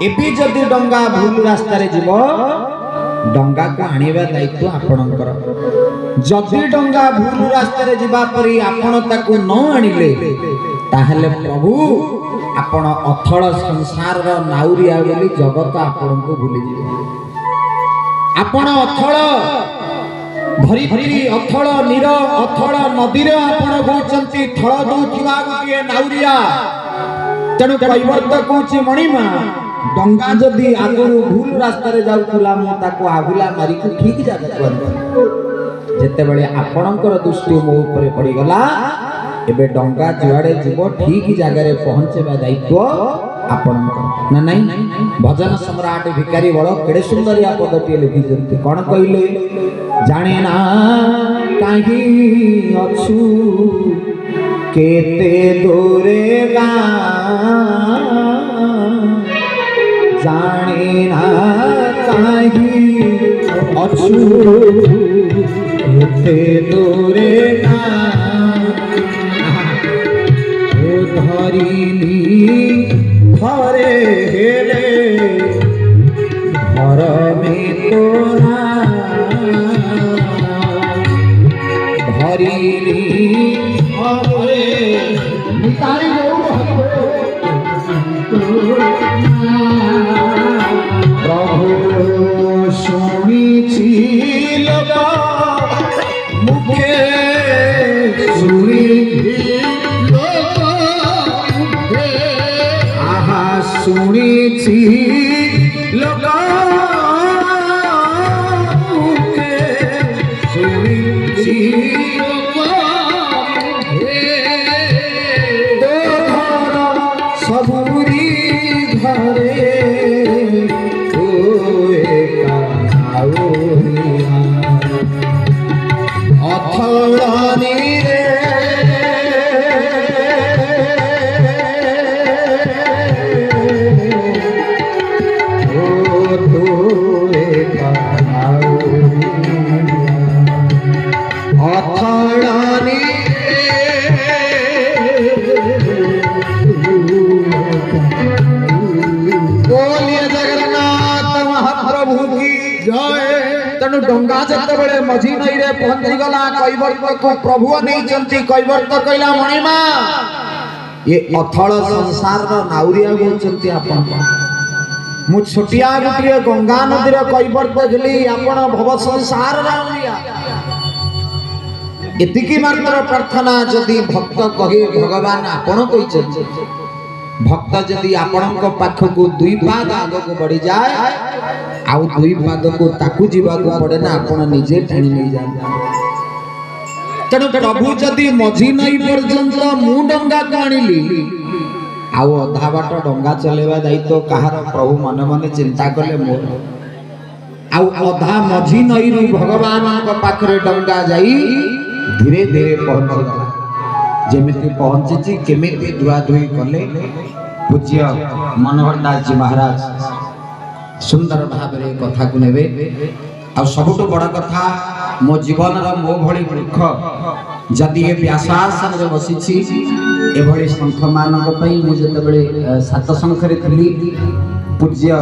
AB जदि डंगा भूल रास्ता रे जीव डंगा को आनिबा दायित्व आपणकर जदि डंगा भूल रास्ता रे जीवा परी आपण ताकू न आनिले ताहले प्रभु आपण अथल संसार रो नाउरिया बोली जगत आपण को भूली जीव आपण अथल भरी भरी अथल नीर अथल नदी रे आपण होचंती थळ दोथिबा गोटिए नाउरिया तेणु कैवर्त कहूँ मणिमा डंगा जदि आगुरी भूल रास्ता रे जाउला आहुला मारिक ठीक जगह जिते बड़े आपणकर दृष्टि मो ऊपर पड़गला एबे डंगा जुआड़े जीव ठीक जगह पहुंचेबा दायित्व आपणकर ना नहीं। भजन सम्राट भिकारी बड़ केड़े सुंदरिया पदटी लिखिछन्ति कोन कहिले जाने ना काहे अछु केते दूरे गा जाने ना काहे अछु केते दूरे गा ओ धरिली घरे हेले घर में तोरा धरिली प्रभु शुणी लोक मुखे शुणी लोक आहा शुणी लोक मुखे शुणी सबुरी घरे अथलानी रे ओ तोरे अथलानी तेणु डंगा जत बड़े मझी नई रे पहुंची गला कैवर्त को प्रभु नहीं चंती कैवर्त कहला मणिमा ये अथल संसार रो नाउरिया होचंती आपन मु छोटिया गुटिए गंगा नदी रे कैवर्त गेली आपन भव संसार नाउरिया एतिकी मात्र प्रार्थना जदि भक्त कहे भगवान आपन कहिचंती भक्त जदि आपणक पाखकू दुई पाद आगक बढ़ी जाए आउ दुई पाद को ताकू जीवाकू पड़े ना आपण निजे ठाणी नहीं जाए तेणु प्रभु जदि मझी नई पर्यंत मु डंगा को आनिली आउ अधा बाट डंगा चलेवा दायित्व कहार प्रभु मन मन चिंता कले मोर आउ अधा मझी नई रु भगवान पाखरे डंगा जाई धीरे धीरे पहुंचला जेमिति पहुंची केमिति धुआ धुई कले पूज्य मनोहर दास जी महाराज सुंदर भाव रे कथा को नेबे आ सबुठ बड़ कथा मो जीवन रो मो भली मूर्ख जदि ए व्यासासन रे बसिछि ए भली संख मानक पई मु जते बेले सात संख रे थली पूज्य